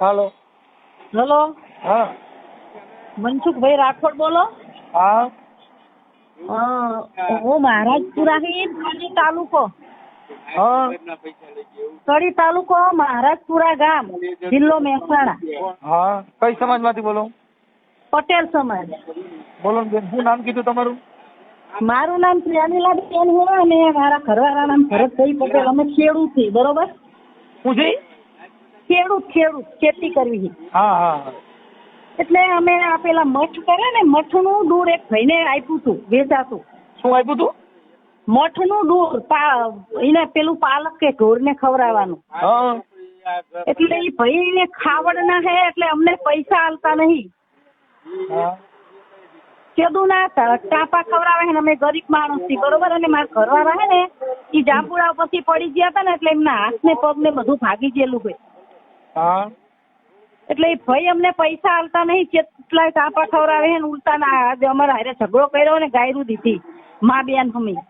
હાલો. Hello, હા. મનસુખભાઈ રાઠોડ બોલો. હા. હું મહારાજપુરા થી કડી તાલુકો. હા. કડી તાલુકો મહારાજપુરા ગામ, જિલ્લો મહેસાણા. હા. કઈ સમાજમાંથી બોલો? પટેલ સમાજ. બોલો ને બેન, શું નામ કીધું તમારું? મારું નામ પ્રેમીલાબેન છે અને મારા ઘરવાળા નામ ભરતભાઈ પટેલ. અમે ખેડૂત છીએ, બરોબર? શું છે? ખેડૂત ખેતી કરવી છે. હા હા હા. એટલે અમે આ પેલા મઠ કરે ને, મઠનું દૂધ એક ભાઈને આપ્યું હતું વેચાતું. શું આપ્યું તું? મઠનું દૂધ એને પેલું પાલક કે ઢોરને ખવડાવવાનું. હા. એટલે એ ભાઈને ખાવડ ના હે એટલે અમને પૈસા આલતા નહીં. હા. કીધું ના ટાપા ખવડાવે છે ને અમે ગરીબ માણસ છીએ, બરોબર? અને મારા ઘરવાળા હે ને એ જાંબુડા પછી પડી ગયા હતા ને એટલે એમના હાથ ને પગ ને બધું ભાગી ગયેલું હોય. હા. એટલે એ ભાઈ અમને પૈસા આલતા નહીં. કેટલાય ટાપા ખવડાવે છે ને ઉલટા ના આજે અમારા હારે ઝઘડો કર્યો ને ગાયરું દીધી મા બેન હમી.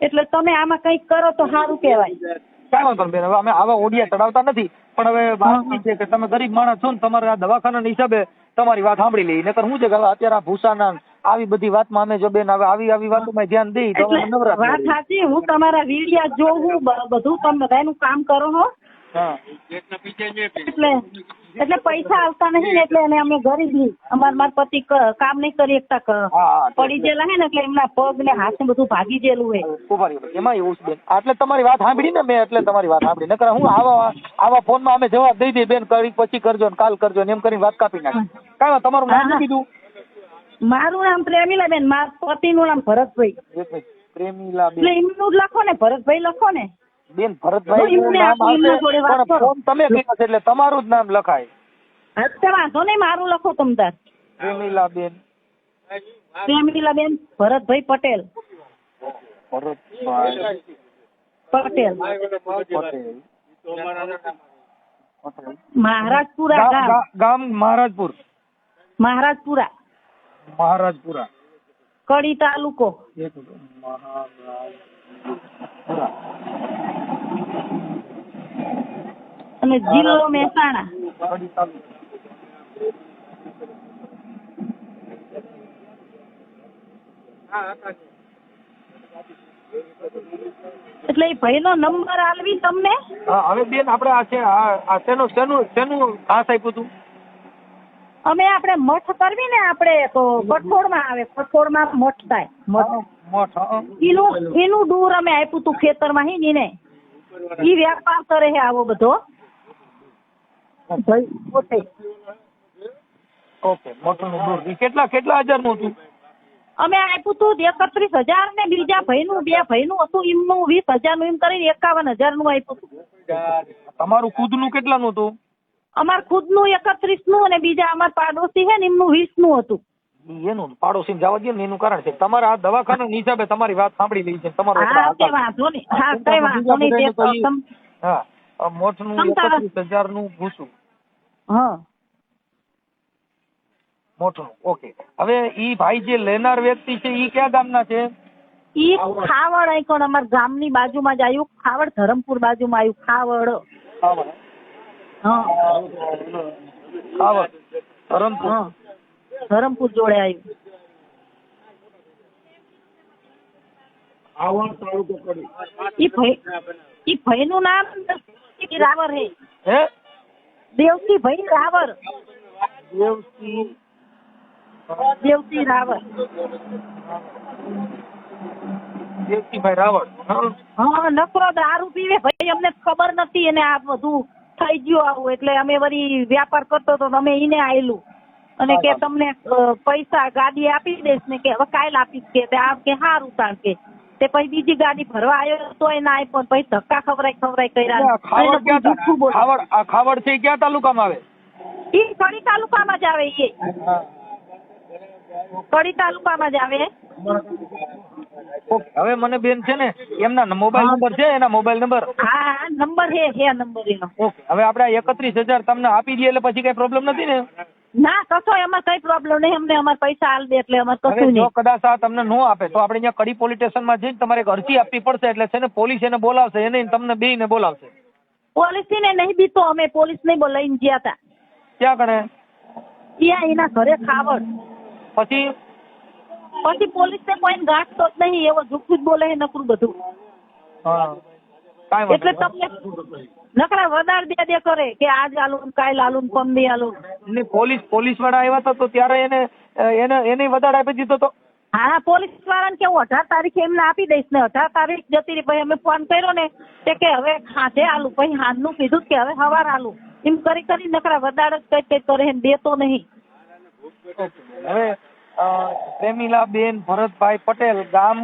એટલે તમે આમાં કંઈક કરો તો સારું કહેવાય. કાંઈ વાંધો નહીં બેન, હવે અમે આવા ઓડિયા ચડાવતા નથી, પણ હવે વાત એ છે કે તમે ગરીબ માણસ છો ને, તમારે આ દવાખાના હિસાબે તમારી વાત સાંભળી લઈ. નકર શું છે કે અત્યારે આ ભૂસાના આવી બધી વાતમાં અમે જો બેન હવે આવી વાતોમાં ધ્યાન દઈ તો અમે નવરા. વાત સાચી, હું તમારા વિડિયા જોઉં બધું, તમે બધાનું કામ કરો હો. હા. એટલે પૈસા આવતા નહીં ને એટલે અમે ગરીબી મારા પતિ કામ નહીં કરી શકતા, પડી ગયેલા હે ને એટલે એમના પગ ને હાથ ને બધું ભાગી ગયેલું હોય. એમાં એવું છે બેન, એટલે તમારી વાત સાંભળી ને મેં, એટલે તમારી વાત સાંભળી. નકર હું આવા ફોનમાં અમે જવાબ દઈ દઈએ બેન, કરી પછી કરજો ને કાલ કરજો ને એમ કરીને વાત કાપી નાખી. કાંઈ તમારું નામ શું કીધું? મારું નામ પ્રેમીલાબેન, મારા પતિનું નામ ભરતભાઈ. પ્રેમીલાબેન એમનું જ લખો ને, ભરતભાઈ લખો ને બેન. ભરતભાઈ નામ આવશે પણ ફોન તમે કર્યો છે એટલે તમારું જ નામ લખાય. અત્યારે વાંધો નહીં, મારું લખો તમ તાર. પ્રેમીલાબેન ભરતભાઈ પટેલ. ભરતભાઈ પટેલ. પટેલ. મહારાજપુરા ગામ મહારાજપુર. મહારાજપુરા. મહારાજપુરા. કડી તાલુકો. અને જિલ્લો મહેસાણા. એટલે એ ભાઈનો નંબર આલવી તમને. હવે બેન આપણે આ શેનું ઘાસ આપ્યું હતું? અમે આપણે મઠ કરવી ને આપણે તો કઠોળમાં આવે, કઠોળમાં મઠ થાય. મઠ એનું દૂર અમે આપ્યું હતું ખેતરમાં હી ને. ઈ વેપાર કરે છે આવો બધો ભાઈ પોતે. ઓકે. મઠનું દૂર કેટલા હજારનું હતું? અમે આપ્યું હતું 31,000 ને બીજા ભાઈનું 2 ભાઈનું હતું એમનું 20,000 એમ કરીને 51,000 આપ્યું હતું. તમારું ખુદનું કેટલાનું હતું? અમાર ખુદનું 31 અને બીજા અમાર પાડોશી છે ને એમનું 20 હતું. એનું પાડોશી જવા દે ને, એનું કારણ છે તમારા આ દવાખાના હિસાબે તમારી વાત સાંભળી લઈ છે તમારો. હા, મોટનું 31,000 ભૂસું. હા, મોટું. ઓકે. હવે ઈ ભાઈ જે લેનાર વ્યક્તિ છે ઈ કયા ગામના છે? ઈ ખાવડ આઈકોન અમાર ગામની બાજુમાં જ આવ્યું. ખાવડ ધરમપુર બાજુમાં આવ્યું. ખાવડ. હા, ખાવડ ધરમપુર. ધરમપુર જોડે આવ્યું. ઈ ભાઈનું નામ રાવર હે. દેવસી ભાઈ રાવર. દેવસી રાવર. દેવસીભાઈ રાવળ. હા, નકરો દારૂ પીવે ભાઈ, અમને ખબર નથી એને આ બધું થઈ ગયું આવું એટલે અમે વળી વ્યાપાર કરતો તો અમે એને આવેલું અને કે તમને પૈસા ગાડી આપી દઈશ ને કે હવે કાલ આપીશ કે સારું તાણ કે તે પછી બીજી ગાડી ભરવા આવ્યો તો ના આપ્યો. પછી ધક્કા ખવરાય કર્યા. ખાવડ છે ક્યાં તાલુકામાં આવે? એ કડી તાલુકામાં જ આવે. કડી તાલુકામાં જ આવે. હવે મને બેન છે ને એમના મોબાઈલ નંબર છે, એના મોબાઈલ નંબર? હા, નંબર હે નંબર એનો. ઓકે. હવે આપણે 31,000 તમને આપી દઈએ એટલે પછી કઈ પ્રોબ્લેમ નથી ને? ના, કશો એમાં કઈ પ્રોબ્લેમ નહીં. અમને અમારા પૈસા આલ દે એટલે અમારે કશું નહીં. જો કદાચ આ તમને નો આપે તો આપણે અહીંયા કડી પોલીસ સ્ટેશનમાં જઈને તમારે એક અરજી આપવી પડશે. એટલે છે ને પોલીસ એને બોલાવશે, એને તમને બેયને બોલાવશે. પોલીસ ને નહીં બીતો, અમે પોલીસ ને લઈને ગયા હતા ક્યાં કણે? ત્યાં એના ઘરે ખાવડ. પછી પોલીસ ને કોઈ ગાંઠતો જ નહીં, એવો જુઠ્ઠું જ બોલે છે નકરું બધું. હા કાંઈ એટલે વાંધો તમને નકરા વધારે દે કરે કે આજ આલું કાલ આલું પમદી આલું. નહીં. પોલીસ વાળા આવ્યા હતા તો ત્યારે એને વધારે આપી દીધો તો. હા, પોલીસ વાળાને કે હું 18 તારીખે એમને આપી દઈશ ને 18 તારીખ જતી રહી. પછી અમે ફોન કર્યો ને તે કે હવે હાથે આલું. પછી હાથનું કીધું કે હવે સવાર આલું. એમ કરી નકરા વધારે જ કઈ કરે છે, દેતો નહીં. હવે પ્રેમીલા બેન ભરતભાઈ પટેલ, ગામ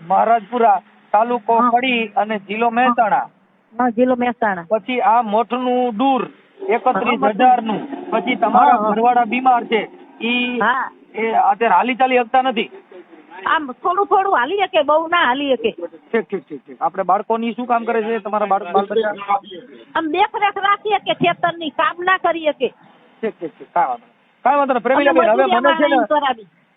મહારાજપુરા, તાલુકો કડી અને જિલ્લો મહેસાણા. હા, જિલ્લો મહેસાણા. પછી આ મોઠનું દૂર 31,000 નું. પછી તમારા ઘરવાળા બીમાર છે, એ અત્યારે હાલી ચાલી શકતા નથી. આમ થોડું હાલી શકે, બહુ ના હાલી શકે. ઠીક. આપણે બાળકોની શું કામ કરે છે તમારા બાળ બચ્ચા? આમ દેખરેખ રાખી શકે, ખેતરની કામ ના કરી શકે. ઠીક. કાંઈ વાંધો નહીં પ્રેમીલાબેન. હવે મને છે ને,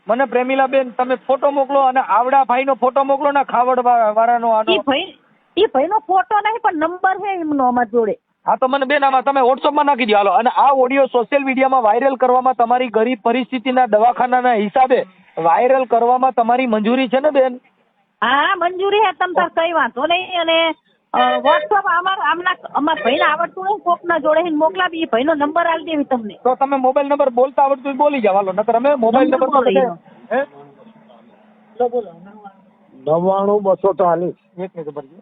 મને પ્રેમીલાબેન તમે ફોટો મોકલો અને આવડા ભાઈ નો ફોટો મોકલો ને, ખાવડ વાળાનો. એ ભાઈ નો ફોટો નહીં પણ નંબર છે એમનો અમારી જોડે. હા તો મને બેન આમાં તમે વોટ્સઅપમાં નાખી દો. હાલો. અને આ ઓડિયો સોશિયલ મીડિયામાં વાયરલ કરવામાં, તમારી ગરીબ પરિસ્થિતિના દવાખાનાના હિસાબે વાયરલ કરવામાં તમારી મંજૂરી છે ને બેન? હા, મંજૂરી છે. તમ તાર કઈ વાંધો નહીં. અને વોટ્સઅપ અમારા ભાઈને આવડતું નહીં, કોકના જોડે મોકલાવી. એ ભાઈનો નંબર આલી દેવી તમને. તો તમે મોબાઈલ નંબર બોલતા આવડતું બોલી જાવ. હાલો, નકર અમે મોબાઈલ નંબર બોલો. 99-240. એક મિનિટ ભરજો.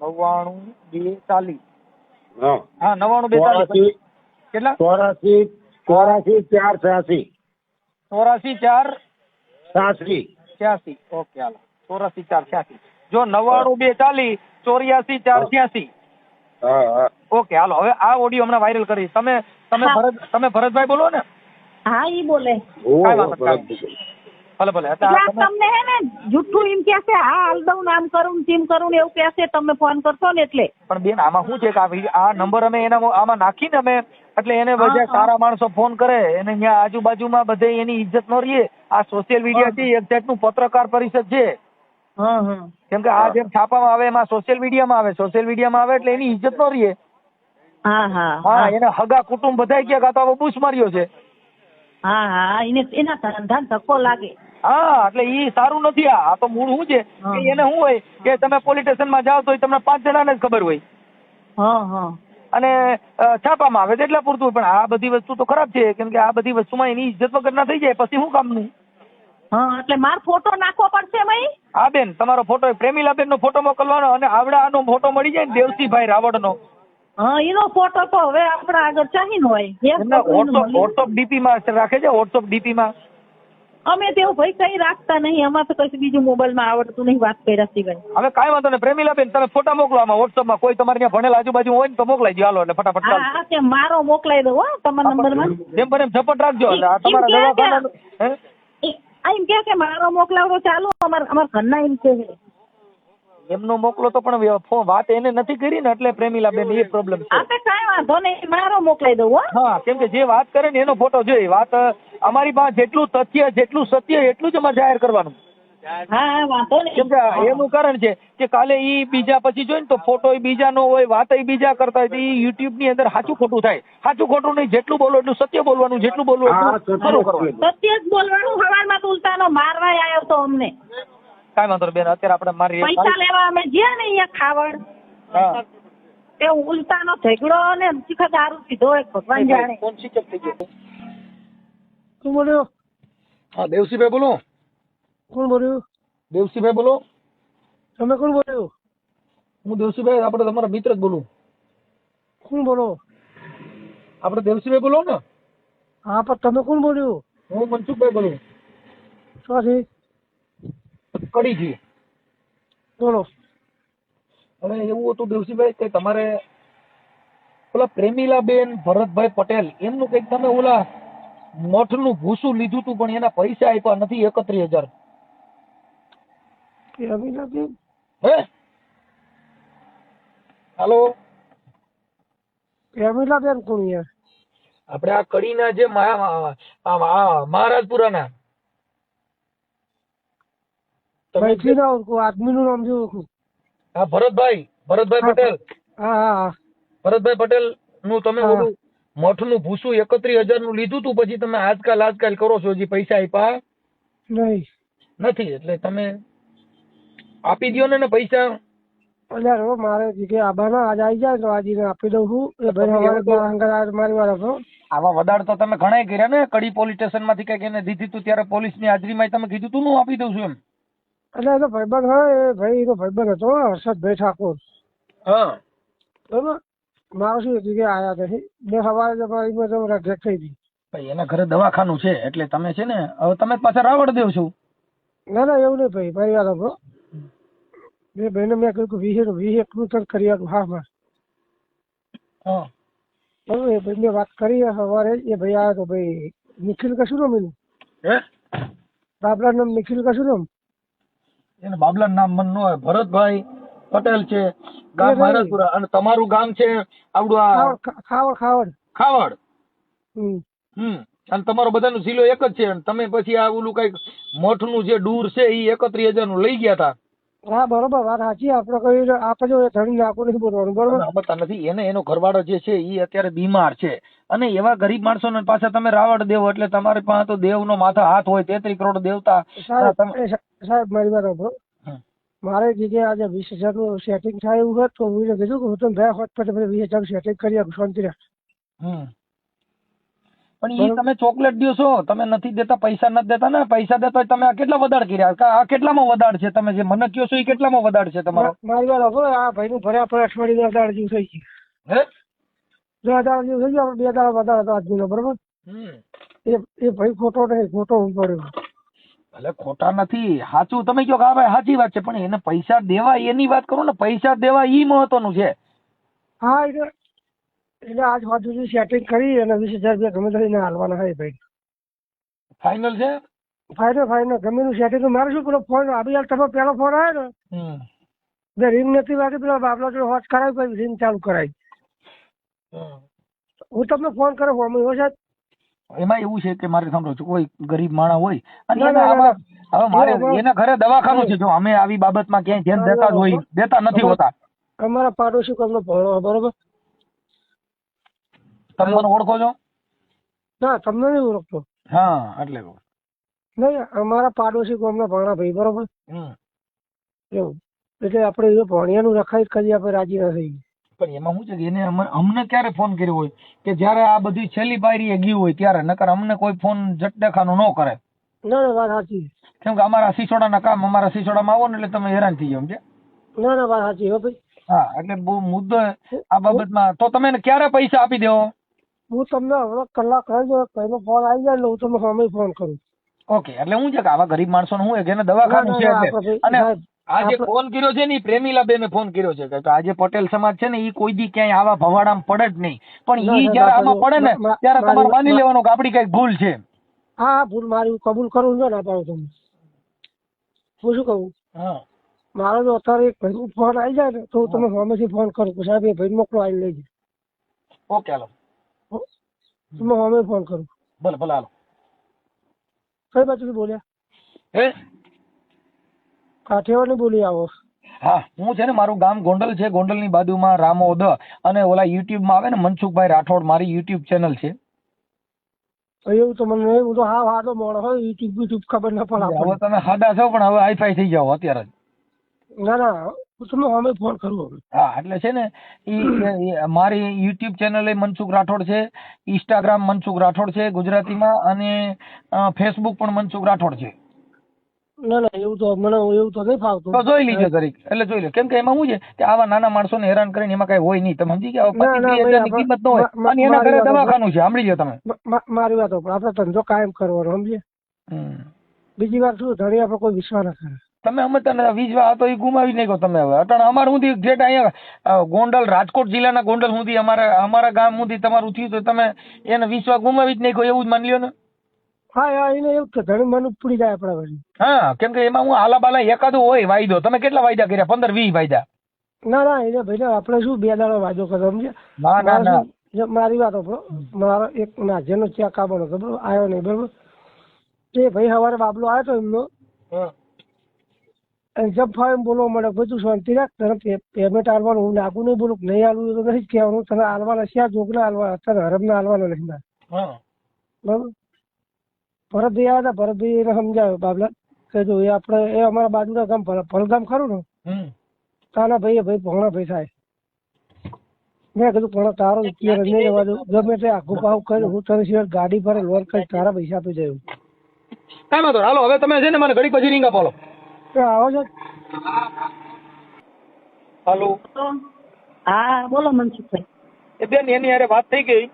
99-240. હા 99-240. કેટલા? 84-486. 84-486. ઓકે હાલો. 84-486. જો 99-240 84-486. ઓકે હાલો. હવે આ ઓડિયો હમણાં વાયરલ કરી. તમે ભરતભાઈ બોલો ને? હા, ઈ બોલે. ભલે. તમને હે ને જુઠ્ઠું એમ કે છે, હા હાલ દઉં નામ કરું તેમ કરું એવું કે છે. તમે ફોન કરશો ને એટલે. પણ બેન આમાં શું છે કે આ નંબર અમે આમાં નાખીને અમે એટલે એને બધા સારા માણસો ફોન કરે, એને ત્યાં આજુબાજુમાં બધે એની ઇજ્જત ન રહીએ. આ સોશિયલ મીડિયા છે, એક જાતનું પત્રકાર પરિષદ છે. કેમ કે આ જેમ છાપામાં આવે એમાં સોશિયલ મીડિયામાં આવે એટલે એની ઇજ્જત ન રહીએ. હા, એને હગા કુટુંબ બધા ગયા તો બુશ માર્યો છે. હા, એના ધંધા ધક્કો લાગે. હા, એટલે ઈ સારું નથી. આ તો મૂળ શું છે કે એને શું હોય કે તમે પોલીસ સ્ટેશનમાં જાઓ તો તમને 5 જણાને જ ખબર હોય. અને છાપામાં આવે એટલે પૂરતું. પણ આ બધી વસ્તુ તો ખરાબ છે, કેમ કે આ બધી વસ્તુમાં એની ઇજ્જત વગર ના થઈ જાય પછી શું કામનું? એટલે મારો ફોટો નાખવો પડશે ભાઈ. હા બેન, તમારો ફોટો પ્રેમીલાબેન નો ફોટો મોકલવાનો અને આવડાનો ફોટો મળી જાય ને, દેવસીભાઈ રાવળનો. એનો ફોટો તો હવે આપણા આગળ ચાહીને હોય. વોટ્સઅપ ડીપી માં રાખે છે. વોટ્સઅપ ડીપી માં અમે તેવું ભાઈ કઈ રાખતા નહીં. અમારે તો કઈ બીજું મોબાઈલ માં આવડતું નહીં વાત કર્યા સિવાય. હવે કાંઈ વાંધો નહીં પ્રેમીલાબેન, તમે ફોટા મોકલો આમાં વોટ્સઅપ માં. કોઈ તમારે ત્યાં ભણેલ આજુબાજુ હોય ને તો મોકલાઈ દો. હાલો એટલે ફટાફટ. હા, તે મારો મોકલાઈ દો તમારા નંબર માં. જેમ બને એમ ઝપટ રાખજો. તમારા દવાખાના એમ કે મારો મોકલાવડો ચાલુ. અમારા ઘરના એમ છે. એમનો મોકલો તો પણ વાત એને નથી કરી ને, એટલે પ્રેમીલાબેન એ પ્રોબ્લેમ છે. આપણે કાંઈ વાંધો નહીં, મારો મોકલાઈ દઉં. હા, કેમ કે જે વાત કરે ને એનો ફોટો જોઈએ. વાત અમારી પાસે જેટલું તથ્ય જેટલું સત્ય એટલું જ અમારે જાહેર કરવાનું. હા, વાંધો નહીં. કેમ કે એનું કારણ છે કે કાલે ઈ બીજા પછી જોઈ ને તો ફોટો બીજા નો હોય, વાત બીજા કરતા હોય તો ઈ યુટ્યુબ ની અંદર સાચું ખોટું થાય. સાચું ખોટું નહીં, જેટલું બોલો એટલું સત્ય બોલવાનું, જેટલું બોલવું એટલું ખરું કરવાનું. સત્ય જ બોલવાનું. સવારમાં ઉલટાનો મારવા આવ્યો તો અમને. કાંઈ વાંધો બેન, અત્યારે આપણે મારી પૈસા લેવા અમે ગયા ને અહીંયા ખાવડ, તે ઉલટાનો ઝઘડો ને શીખા દારૂ પીધો. ભગવાન જાણે કોણ શિક્ષક થઈ ગયો. કોણ બોલ્યો? હા, દેવસીભાઈ બોલો. કોણ બોલ્યું? દેવસીભાઈ બોલો. તમે કોણ બોલ્યો? હું દેવસીભાઈ, આપણે તમારા મિત્ર જ બોલું. કોણ બોલો? આપણે દેવસીભાઈ બોલો ને. હા, પણ તમે કોણ બોલ્યું? હું મનસુખભાઈ બોલું. શું કડીથી બોલો. હવે એવું હતું દેવસીભાઈ કે તમારે ઓલા પ્રેમીલાબેન ભરતભાઈ પટેલ એમનું કંઈક તમે ઓલા મઠનું ભૂસું લીધું હતું પણ એના પૈસા આપ્યા નથી. 31,000. પ્રેમીલાબેન? હે હાલો, પ્રેમીલાબેન કોણ યાર? આપણે આ કડીના જે મહારાજપુરાના આદમી નું નામ જેવું. હા, ભરતભાઈ ભરતભાઈ પટેલ, હા હા ભરતભાઈ પટેલ નું તમે હા. ઓલું મઠનું ભૂસું 31,000 નું લીધું તું, પછી તમે આજકાલ કરો છો, હજી પૈસા આપ્યા નહીં નથી, એટલે તમે આપી દ્યો ને પૈસા. અલ્યા રો મારે જગ્યાએ આબાના આજ આવી જાય તો આજે આપી દઉં છું. એ ભાઈ તમે સવારે એવું તો- મારા હંગાત આયા તો મારી વાર હતો. આવા વદાડ તો તમે ઘણાય કર્યા ને, કડી પોલીસ સ્ટેશન માંથી કઈક એને દીધી તું ત્યારે પોલીસની હાજરીમાં તમે કીધું તું હું આપી દઉં છું એમ. એટલે એ તો ભાઈબંધ હોય, એ ભાઈ એનો ભાઈબંધ હતો હર્ષદભાઈ ઠાકોર. હા બરોબર, મારો શું જગ્યાએ આયા નથી. બે સવારે જ મારી રજેક્ટ થઈ હતી. ભાઈ એના ઘરે દવાખાનું છે, એટલે તમે છે ને હવે તમે જ પાછા રાવડ દેવ છો. ના ના એવું નહીં ભાઈ, મારી વાત હતો. બે ભાઈને મેં કહ્યું કે 20 એકલું તક કરી આપું. હા હા હા બરોબર, એ ભાઈ મેં વાત કરી સવારે. એ ભાઈ આવ્યો તો ભાઈ નિખિલ કશું નામ એનું, હે બાબલા નામ નિખિલ કશું નામ. એને બાબલા નામ મન નો હોય. ભરતભાઈ પટેલ છે, ગામ એ ભાઈ. મહારાજપુરા, અને તમારું ગામ છે આવડું આ ખાવડ ખાવડ. ખાવડ. હમ અને તમારો બધાનો જિલ્લો એક જ છે, અને તમે પછી આ ઓલું કઈક મઠનું જે દૂર છે એ 31,000 નું લઈ ગયા હતા. હા બરોબર, વાત સાચી. આપણે કહ્યું આપણે જો ધણી નાખું નથી બોલવાનું. બરોબર, તમે સમજતા નથી. એને એનો ઘરવાળો જે છે એ અત્યારે બીમાર છે, અને એવા ગરીબ માણસોને પાછા તમે રાવડ દેવો, એટલે તમારી પાસે તો દેવનો માથા હાથ હોય. 33 કરોડ દેવતા. સાહેબ મારી વાત સાંભળો. મારે જગ્યાએ આજે 20,000 નું સેટિંગ થાય એવું હોત તો હું એને કીધું કે હું તમને બે હોસ્પિટલ 20,000 સેટિંગ કરી આપું, શાંતિ રાખ. પણ એ તમે ચોકલેટ દો છો, તમે નથી દેતા, પૈસા નથી દેતા ને. પૈસા દેતા હોય તમે આ કેટલા વદાડ કર્યા? આ કેટલામાં વદાડ છે? તમે જે મને કહો છો એ કેટલામાં વદાડ છે તમારો? મારી વાત સાંભળો, આ ભાઈ નું ભર્યા પર અઠવાડિયું 10 જેવું થઈ ગયું. હે 10 જેવું થઈ ગયું. 2 દાડા વધારે હતો આજનો. બરોબર, એ ભાઈ ખોટો નહીં, ખોટો હું પડ્યો. ભલે ખોટા નથી, સાચું તમે કહો કે હા ભાઈ સાચી વાત છે, પણ એને પૈસા દેવા એની વાત કરો ને. પૈસા દેવા ઈ મહત્વનું છે. હા એટલે આજ સુધી સેટિંગ કરી અને 20,000 રૂપિયા ગમે તેને હાલવાના હોય ભાઈ. ફાઇનલ છે. ફાઇનલ ગમે નું સેટિંગ. મારે શું પેલો ફોન આવી યાર, તમે પેલો ફોન આવ્યો ને, બે રિંગ નથી વાગી, પેલા બાબલા જોડે હોટ કરાવી, પછી રિંગ ચાલુ કરાવી. હું તમને ફોન કર્યો ફોન એવો સાહેબ. એમાં એવું છે કે મારે સાંભળો છો, કોઈ ગરીબ માણસ હોય અને ના, એના ના, આમાં હવે મારે ના, એના ઘરે દવાખાનું છે. જો અમે આવી બાબતમાં ક્યાંય ધ્યાન દેતા જ હોય, દેતા નથી હોતા. અમારા પાડોશી કોમનો ભણો, બરોબર. તમે મને ઓળખો છો? ના તમને નહીં ઓળખતો. હા એટલે નહીં, અમારા પાડોશી કોમના ભણા ભાઈ, બરોબર. એવું એટલે આપણે એ ભણિયાનું રખાઈ કરી આપણે રાજી ના થઈ. પણ એમાં શું છે કે એને અમને ક્યારે ફોન કર્યો હોય કે જયારે આ બધી છેલ્લી બારી ગયું હોય ત્યારે, નકર અમને કોઈ ફોન જટદેખાનો ન કરે. ના ના વાત સાચી. કેમ કે અમારા સિસોડાના કામ અમારા સિસોડામાં આવો ને એટલે તમે હેરાન થઈ જાવ. ના ના વાત સાચી હો ભાઈ. હા એટલે બહુ મુદ્દો આ બાબતમાં. તો તમે એને ક્યારે પૈસા આપી દેવો? હું તમને હવે કલાક રહી જાવ, પહેલો ફોન આવી જાય એટલે હું તમને સામે ફોન કરું. ઓકે, એટલે શું છે કે આવા ગરીબ માણસો નું શું એને દવાખાનું છે એટલે. અને આ જે ફોન કર્યો છે ને એ પ્રેમીલા બેને ફોન કર્યો છે કે આજે પટેલ સમાજ છે ને એ કોઈ દી ક્યાંય આવા ભવાડામાં પડે જ નહીં, પણ ઈ જયારે આમાં પડે ને ત્યારે તમારે માની લેવાનું કે આપડી કઈક ભૂલ છે. હા ભૂલ મારી, હું કબૂલ કરું છું. ના પાડું તમને. હું શું કહું, મારો જો અત્યારે એક ભાઈ ફોન આવી જાય ને તો હું તમે સામેથી ફોન કરું કે સાહેબ એ ભાઈ મોકલો આવી લઈ જાય. ઓકે હાલો, તમે સામે ફોન કરું. ભલે ભલે હાલો. કઈ બાજુથી બોલ્યા? હે કાઠિયાવાડ બોલી આવો. હા હું છે ને મારું ગામ ગોંડલ છે. ગોંડલ ની બાજુમાં રામોદ, અને ઓલા યુટ્યુબ માં આવે ને મનસુખભાઈ રાઠોડ, મારી યુટ્યુબ ચેનલ છે. એવું તો મને નહીં, હું તો હા હાડો મોડો હોય, યુટ્યુબ ખબર ના પડે. હવે તમે સાદા છો પણ હવે હાઈફાઈ થઈ જાવ અત્યારે જ. ના ના હું તમને સામે ફોન કરું. હા એટલે છે ને ઈ મારી યુટ્યુબ ચેનલ એ મનસુખ રાઠોડ છે, ઇન્સ્ટાગ્રામ મનસુખ રાઠોડ છે ગુજરાતીમાં, અને ફેસબુક પણ મનસુખ રાઠોડ છે. ના ના એવું તો મને એવું તો નહીં ફાવતું. તો જોઈ લીધો જરીક, એટલે જોઈ લો. કેમ કે એમાં શું છે કે આવા નાના માણસોને હેરાન કરીને એમાં કઈ હોય નહીં. તમે સમજી ગયા? 25,000 ની કિંમત ન હોય, અને એના ઘરે દવાખાનું છે. સાંભળી લો તમે મારી વાત. આપણે ધંધો કાયમ કરવાનો, સમજે. બીજી વાર શું ધણી આપણે કોઈ વિશ્વાસ ના કરે. તમે સમજતા ને 20 તો એ ગુમાવી નાખો તમે. હવે અટાણે અમારે સુધી જેટ અહીંયા ગોંડલ, રાજકોટ જિલ્લાના ગોંડલ સુધી અમારા ગામ સુધી તમારું થયું તો તમે એને 20 ગુમાવી જ નાખો, એવું જ માની લ્યો ને. હા એને એવું છે, ધણી મન ઉપડી જાય આપણા વળી. હા કેમ કે એમાં હું આલા બાલા એકાદું હોય વાયદો. તમે કેટલા વાયદા કર્યા? 15-20 વાયદા. ના ના એને ભાઈ આપણે શું 2 દાડા વાયદો કર્યો, સમજે. ના ના ના મારી વાત સાંભળો. મારો એક નાજેનો ચેક આવવાનો હતો, બરોબર, આવ્યો નહીં, બરોબર. એ ભાઈ સવારે બાબલો આવ્યો તો એમનો, અને જબ ફાવે એમ બોલવા મળે બધું શાંતિ રાખ, તને પેમેન્ટ આલવાનું હું નાખું નહીં, બોલું નહીં આલવું તો નથી જ કહેવાનું, તને આલવાના છે, આ જોગના આલવાના, તને હરમના આલવાના નથી મારે. બરાબર. ભરતભાઈ આવ્યા હતા, ભરતભાઈ એને સમજાવ્યો બાબલા કે જો એ આપણે એ અમારા બાજુના ગામ ભલગામ ખરું ને, તાના ભાઈ ભોણા ભાઈ થાય. મેં કીધું પણ તારો રૂપિયા નહીં રહેવા દઉં, ગમે તે આખું પાવું કર્યું, હું તને સિવાય ગાડી પર લોન કરી તારા પૈસા આપી જાય. કાંઈ વાંધો નહીં. હાલો હવે તમે છે ને મને ઘડી પછી રીંગ આપો. આવો છો? હાલો. હા બોલો મનસુખભાઈ. એ બેન એની હારે વાત થઈ ગઈ.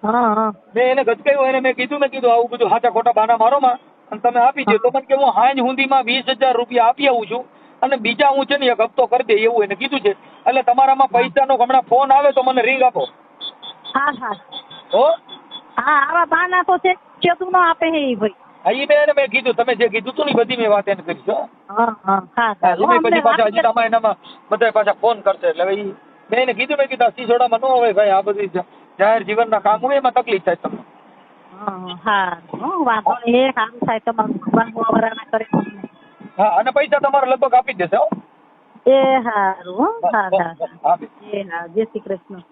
હા મેં એને ગચકાયું, એને મેં કીધું આવું બધું સાચા ખોટા બાના મારો માં અને તમે આપી દો. તો મને કે હું હાંજ હુંદીમાં 20,000 રૂપિયા આપી આવું છું અને બીજા હું છે ને એક હપ્તો કરી દે એવું એને કીધું છે. એટલે તમારામાં પૈસાનો હમણાં ફોન આવે તો મને રીંગ આપો. હા હો હા આવા બાના તો છે તું ન આપે હે ભાઈ. હા ઈ મેં કીધું, તમે જે કીધું તું ને બધી મેં વાત એને કરી છે. હા પછી પાછા હજી આમાં એનામાં બધા પાછા ફોન કરશે. એટલે મેં એને કીધું, મેં કીધું સિસોડામાં ન હોય ભાઈ, આ બધી જાહેર જીવનના કામ હોય એમાં તકલીફ થાય તમને. વાંધો નહીં, સારું થાય તમારું ભગવાન વરાણા કરે. હા અને પૈસા તમારે લગભગ આપી જ દેશે. હો એ હારું. હા જય શ્રી કૃષ્ણ.